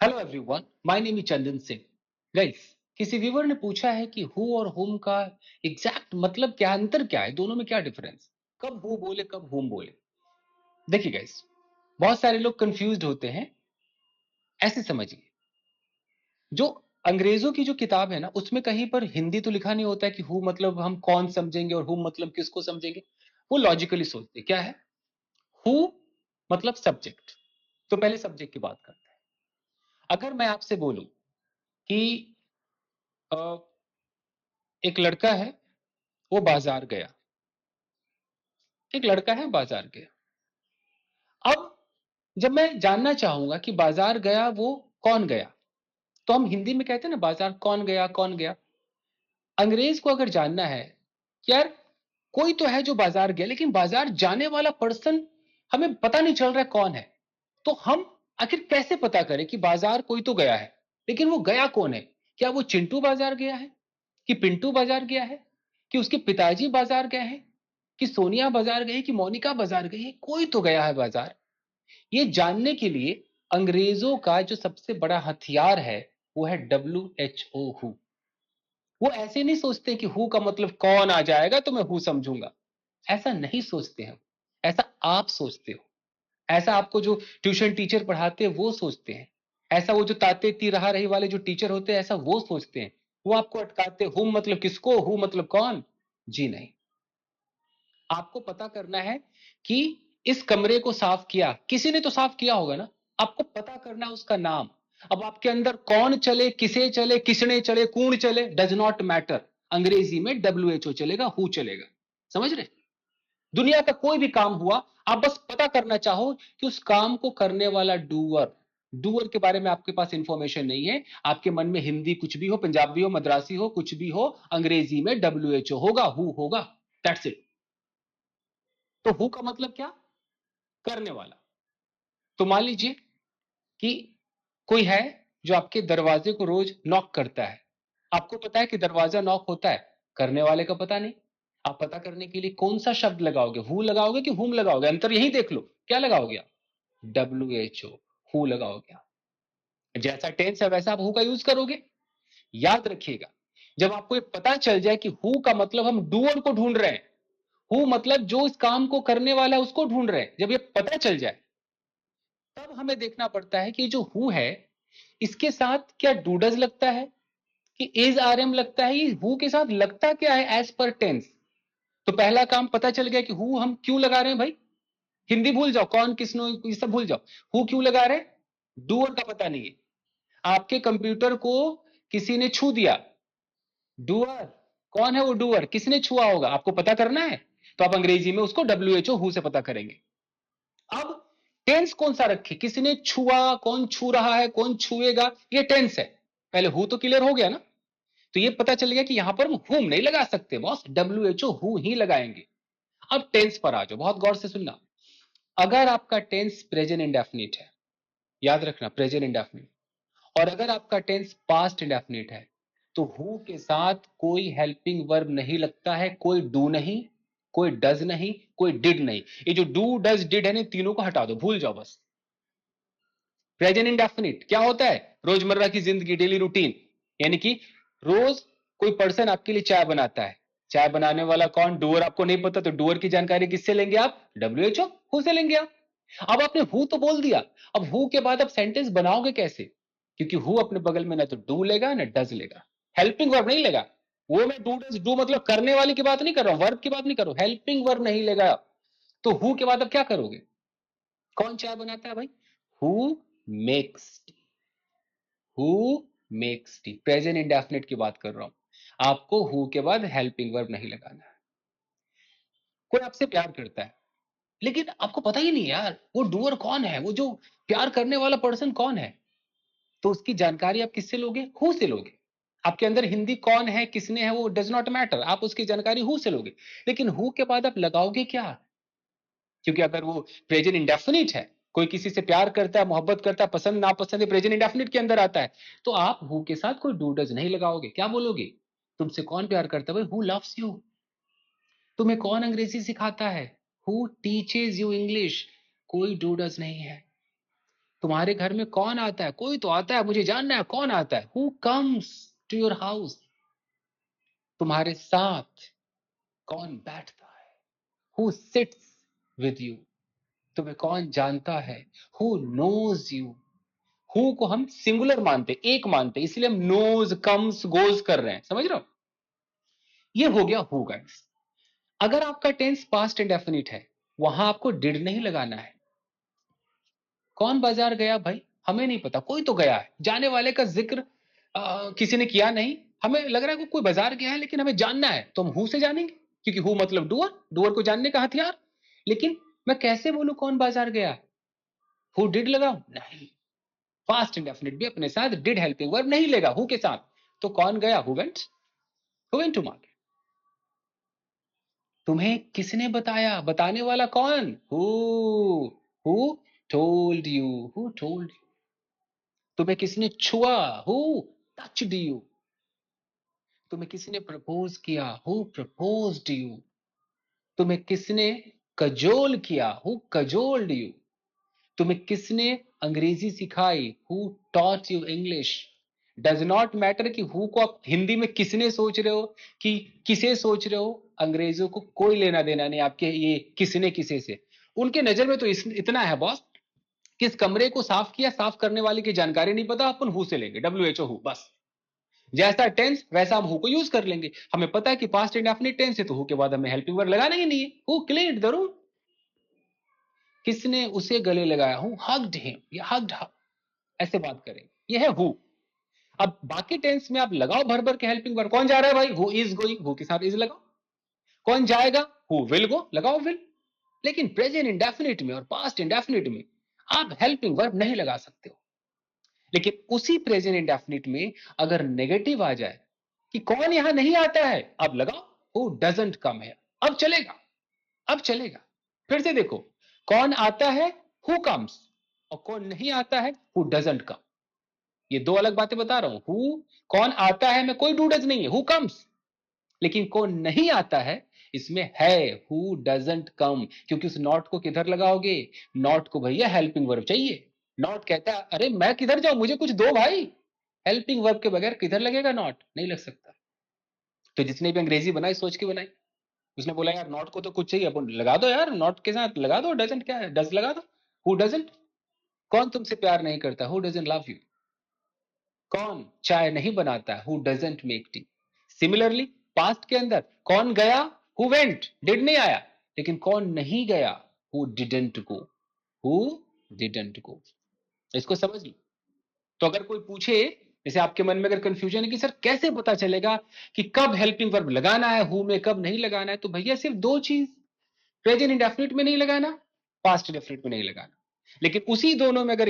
Hello everyone, my name is Chandan Singh. Guys, किसी viewer ने पूछा है कि हु और हुम का एग्जैक्ट मतलब क्या, अंतर क्या है, दोनों में क्या डिफरेंस, कब हु बोले कब हुम बोले। देखिए गाइस, बहुत सारे लोग कंफ्यूज्ड होते हैं। ऐसे समझिए, जो अंग्रेजों की जो किताब है ना, उसमें कहीं पर हिंदी तो लिखा नहीं होता है कि हु मतलब हम कौन समझेंगे और हुम मतलब किसको समझेंगे। वो लॉजिकली सोचते क्या है। हु मतलब सब्जेक्ट। तो पहले सब्जेक्ट की बात करते हैं। अगर मैं आपसे बोलूं कि अ, एक लड़का है, वो बाजार गया। एक लड़का है, बाजार गया। अब जब मैं जानना चाहूंगा कि बाजार गया वो कौन गया, तो हम हिंदी में कहते हैं ना, बाजार कौन गया कौन गया। अंग्रेज को अगर जानना है कि यार कोई तो है जो बाजार गया, लेकिन बाजार जाने वाला पर्सन हमें पता नहीं चल रहा है कौन है। तो हम आखिर कैसे पता करें कि बाजार कोई तो गया है, लेकिन वो गया कौन है। क्या वो चिंटू बाजार गया है, कि पिंटू बाजार गया है, कि उसके पिताजी बाजार गए हैं, कि सोनिया बाजार गई, कि मोनिका बाजार गई है, कोई तो गया है बाजार। ये जानने के लिए अंग्रेजों का जो सबसे बड़ा हथियार है वो है WHO, हु। वो ऐसे नहीं सोचते कि हु का मतलब कौन आ जाएगा तो मैं हु समझूंगा। ऐसा नहीं सोचते हम। ऐसा आप सोचते हो। ऐसा आपको जो ट्यूशन टीचर पढ़ाते हैं वो सोचते हैं। ऐसा वो जो ताते तिरहा रही वाले जो टीचर होते हैं, ऐसा वो सोचते हैं। वो आपको अटकाते, हु मतलब किसको, हु मतलब कौन। जी नहीं। आपको पता करना है कि इस कमरे को साफ किया किसी ने तो साफ किया होगा ना। आपको पता करना है उसका नाम। अब आपके अंदर कौन चले, किसे चले, किसने चले, कौन चले, डज नॉट मैटर। अंग्रेजी में WHO चलेगा, हु चलेगा। समझ रहे। दुनिया का कोई भी काम हुआ, आप बस पता करना चाहो कि उस काम को करने वाला डूअर। डूअर के बारे में आपके पास इंफॉर्मेशन नहीं है। आपके मन में हिंदी कुछ भी हो, पंजाबी हो, मद्रासी हो, कुछ भी हो, अंग्रेजी में WHO होगा, हु होगा। That's it. तो हु का मतलब क्या, करने वाला। तो मान लीजिए कि कोई है जो आपके दरवाजे को रोज नॉक करता है। आपको पता है कि दरवाजा नॉक होता है, करने वाले का पता नहीं। आप पता करने के लिए कौन सा शब्द लगाओगे, हु लगाओगे कि हुम लगाओगे, अंतर यही देख लो। क्या लगाओगे आप, WHO, हु लगाओगे आप। जैसा टेंस है वैसा आप हु का यूज करोगे। याद रखिएगा, जब आपको ये पता चल जाए कि हु का मतलब हम डूअर को ढूंढ रहे हैं, हु मतलब जो इस काम को करने वाला है उसको ढूंढ रहे हैं, जब ये पता चल जाए तब हमें देखना पड़ता है कि जो हु है इसके साथ क्या डू डज लगता है कि इज RM लगता है। ये हु के साथ लगता क्या है एज पर टेंस। तो पहला काम पता चल गया कि हु हम क्यों लगा रहे हैं भाई। हिंदी भूल जाओ, कौन किसनो ये सब भूल जाओ। हु क्यों लगा रहे हैं, डूअर का पता नहीं है। आपके कंप्यूटर को किसी ने छू दिया, डूअर कौन है, वो डूअर किसने छुआ होगा, आपको पता करना है। तो आप अंग्रेजी में उसको WHO, हु से पता करेंगे। अब टेंस कौन सा रखे, किसने छुआ, कौन छू रहा है, कौन छुएगा, ये टेंस है। पहले हु तो क्लियर हो गया ना। तो ये पता चल गया कि यहां पर हम हुम नहीं लगा सकते बॉस, WHO, हु ही लगाएंगे। अब टेंस पर आ जाओ, बहुत गौर से सुनना। अगर आपका टेंस प्रेजेंट इंडेफिनिट है, याद रखना प्रेजेंट इंडेफिनिट, और अगर आपका टेंस पास्ट इंडेफिनिट है, तो हु के साथ कोई हेल्पिंग वर्ब नहीं लगता है। कोई डू नहीं, कोई डज नहीं, कोई डिड नहीं। ये जो डू डज डिड है ना, तीनों को हटा दो, भूल जाओ बस। प्रेजेंट इंडेफिनिट क्या होता है, रोजमर्रा की जिंदगी, डेली रूटीन। यानी कि रोज कोई पर्सन आपके लिए चाय बनाता है। चाय बनाने वाला कौन, डूअर आपको नहीं पता, तो डूअर की जानकारी किससे लेंगे आप, WHO, हु से लेंगे आप। अब आपने हु तो बोल दिया, अब हु के बाद आप सेंटेंस बनाओगे कैसे, क्योंकि हु अपने बगल में ना तो डू लेगा ना डज लेगा, हेल्पिंग वर्ब नहीं लेगा। वो मैं डू डज, डू मतलब करने वाले की बात नहीं कर रहा हूं, वर्ब की बात नहीं कर रहा हूं, हेल्पिंग वर्ब नहीं लेगा। तो हु के बाद अब क्या करोगे, कौन चाय बनाता है भाई, who makes, who makes T. Present indefinite की बात कर रहा हूं। आपको हु के बाद हेल्पिंग वर्ब नहीं लगाना है। कोई आपसे प्यार करता है, लेकिन आपको पता ही नहीं यार वो डूअर कौन है, वो जो प्यार करने वाला पर्सन कौन है। तो उसकी जानकारी आप किससे लोगे, हु से लोगे। आपके अंदर हिंदी कौन है किसने है वो डज नॉट मैटर, आप उसकी जानकारी हु से लोगे। लेकिन हु के बाद आप लगाओगे क्या, क्योंकि अगर वो प्रेजेंट इंडेफिनिट है, कोई किसी से प्यार करता है, मोहब्बत करता है, पसंद नापसंद है, प्रेजेंट इंडेफिनिट के अंदर आता है, तो आप हु के साथ कोई डू डज नहीं लगाओगे। क्या बोलोगे, तुमसे कौन प्यार करता है भाई, हु लव्स यू। तुम्हें कौन अंग्रेजी सिखाता है, हु टीचेज यू इंग्लिश। कोई डू डज नहीं है। तुम्हारे घर में कौन आता है? कोई तो आता है, मुझे जानना है कौन आता है। Who comes to your house? तुम्हारे साथ कौन बैठता है? Who sits with you? तुम्हें कौन जानता है? Who knows you? Who co हम सिंगुलर मानते, एक मानते, इसलिए हम नोज कम्स गोज कर रहे हैं, समझ रहे हो? ये हो गया हु गाइस। अगर आपका टेंस पास्ट इंडेफिनिट है, वहां आपको डिड नहीं लगाना है। कौन बाजार गया भाई? हमें नहीं पता, कोई तो गया है। जाने वाले का जिक्र किसी ने किया नहीं। हमें लग रहा है कि कोई बाजार गया है, लेकिन हमें जानना है, तो हम हु से जानेंगे, क्योंकि हु मतलब डूअर, डूअर को जानने का हथियार। लेकिन मैं कैसे बोलूं कौन बाजार गया? हु डिड लगाऊं? नहीं। पास्ट इंडेफिनिट भी अपने साथ डिड हेल्पिंग वर्ब नहीं लेगा हु के साथ। तो कौन गया? Who went. Who went to market. तुम्हें किसने बताया? बताने वाला कौन? Who told you? Who told you? तुम्हें किसने छुआ? Who touched you? तुम्हें किसने प्रपोज किया? Who proposed you? तुम्हें किसने कजोल किया? Who cajoled you? तुम्हें किसने अंग्रेजी सिखाई? Who taught you English? Does not matter कि हु को आप हिंदी में किसने सोच रहे हो कि किसे सोच रहे हो। अंग्रेजों को कोई लेना देना नहीं आपके ये किसने किसे से। उनके नजर में तो इतना है बॉस, किस कमरे को साफ किया, साफ करने वाले की जानकारी नहीं पता, अपन हु से लेंगे, WHO हु, बस। जैसा टेंस वैसा हम हु को यूज कर लेंगे। हमें पता है कि पास्ट इंडेफिनिट टेंस है, तो हु के बाद हमें हेल्पिंग वर्ब लगाना ही नहीं है। Who cleaned the room? किसने उसे गले लगाया? हु हग्ड हिम या हग्ड हर? ऐसे बात करें, ये है हु। अब बाकी टेंस में आप लगाओ भर भर के हेल्पिंग वर्ब। कौन जा रहा है भाई? हु इज गोइंग, हु के साथ इज लगाओ। कौन जाएगा? हु विल गो, लगाओ विल। लेकिन प्रेजेंट इंडेफिनिट में और पास्ट इंडेफिनिट में आप हेल्पिंग वर्ब नहीं लगा सकते हो। लेकिन उसी प्रेजेंट इंडेफिनिट में अगर नेगेटिव आ जाए कि कौन यहां नहीं आता है, अब लगाओ हु डजंट कम है। अब चलेगा, अब चलेगा। फिर से देखो, कौन आता है? Who comes. और कौन नहीं आता है? Who doesn't come. ये दो अलग बातें बता रहा हूं। हु कौन आता है में कोई डू डज नहीं है, हु कम्स। लेकिन कौन नहीं आता है इसमें है हु डजंट कम। क्योंकि उस नॉट को किधर लगाओगे? नॉट को भैया हेल्पिंग वर्ब चाहिए। नॉट कहता है अरे मैं किधर जाऊं, मुझे कुछ दो भाई। हेल्पिंग वर्ब के बगैर किधर लगेगा नॉट? नहीं लग सकता। तो जिसने भी अंग्रेजी बनाई सोच के बनाई। उसने बोला यार नॉट को तो कुछ चाहिए, अपन लगा दो यार, नॉट के साथ लगा दो डजंट, क्या है डज लगा दो। Who doesn't? कौन तुमसे प्यार नहीं करता? Who doesn't love you? कौन चाय नहीं बनाता? Who doesn't make tea? Similarly past के अंदर कौन गया? Who went. डिड नहीं आया। लेकिन कौन नहीं गया? Who didn't go. Who didn't go. इसको समझ लो। तो अगर कोई पूछे, जैसे आपके मन में अगर कंफ्यूजन है कि सर कैसे पता चलेगा कि कब हेल्पिंग वर्ब लगाना है हु में, कब नहीं लगाना है, तो भैया सिर्फ दो चीज, प्रेजेंट इंडेफिनिट में नहीं लगाना, पास्ट इंडेफिनिट में नहीं लगाना। लेकिन उसी दोनों में अगर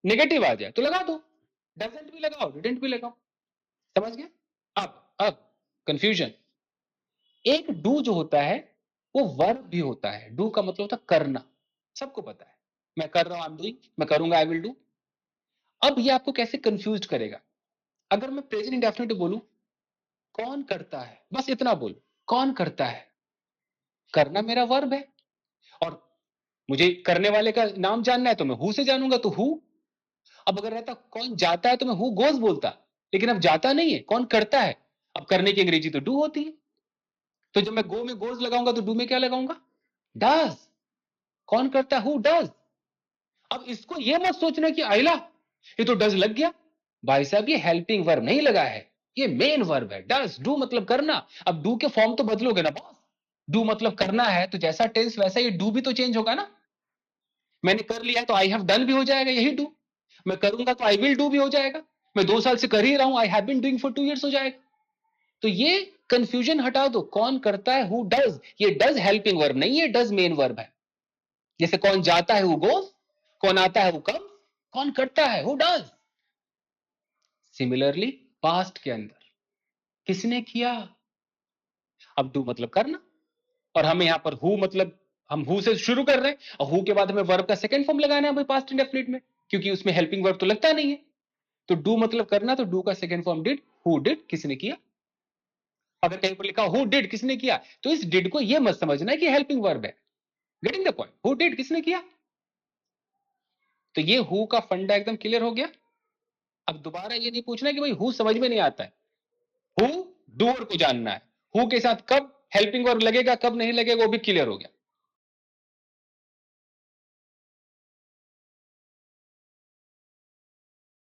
नेगेटिव आ जाए तो लगा दो। डजंट भी लगाओ, डिडंट भी लगाओ। समझ गया? अब कंफ्यूजन, एक डू जो होता है वो वर्ब भी होता है। डू का मतलब होता है करना, सबको पता है। मैं कर रहा हूं, आई एम डूइंग, मैं करूंगा, आई विल डू। अब ये आपको कैसे कंफ्यूज करेगा? अगर मैं प्रेजेंट इंडेफिनिट बोलूं कौन करता है, बस इतना बोल, कौन करता है, करना मेरा वर्ब है। और मुझे करने वाले का नाम जानना है तो मैं हु से जानूंगा, तो हु। अब अगर रहता कौन जाता है तो मैं हु गोज बोलता। लेकिन अब जाता नहीं है, कौन करता है। अब करने की अंग्रेजी तो डू होती है। तो जब मैं गो में गोज लगाऊंगा तो डू में क्या लगाऊंगा? डज। कौन करता है? Who does. अब इसको ये मत सोचना कि आइला ये तो डज लग गया। भाई साहब ये हेल्पिंग वर्ब नहीं लगा है, ये मेन वर्ब है। डज, डू मतलब करना। अब डू के फॉर्म तो बदलोगे ना बॉस। डू मतलब करना है, तो जैसा टेंस वैसा ये डू भी तो चेंज होगा ना। मैंने कर लिया है तो आई हैव डन भी हो जाएगा, यही डू। मैं करूंगा तो आई विल डू भी हो जाएगा। मैं 2 साल से कर ही रहा हूं, I have been doing for 2 years हो जाएगा। तो ये कंफ्यूजन हटा दो, कौन करता है हु डज। ये डज हेल्पिंग वर्ब नहीं है, डज मेन वर्ब है। जैसे कौन जाता है हु गोज, कौन आता है हु कम, कौन करता है हु डज। सिमिलरली पास्ट के अंदर किसने किया, अब डू मतलब करना। और हमें यहां पर हु मतलब हम हु से शुरू कर रहे हैं, और हु के बाद हमें वर्ब का सेकंड फॉर्म लगाना है भाई पास्ट इंडेफिनिट में, क्योंकि उसमें हेल्पिंग वर्ब तो लगता नहीं है। तो डू मतलब करना, तो डू का second form did. Who did, किसने किया। अगर कहीं पर लिखा हु डिड, किसने किया, तो इस डिड को यह मत समझना कि हेल्पिंग वर्ब है। Getting the point? Who did, किसने किया। तो ये हु का फंडा एकदम क्लियर हो गया। अब दोबारा ये नहीं पूछना कि भाई हु समझ में नहीं आता है, हु डूअर को जानना है, हु के साथ कब हेल्पिंग वर्ब लगेगा कब नहीं लगेगा वो भी क्लियर हो गया।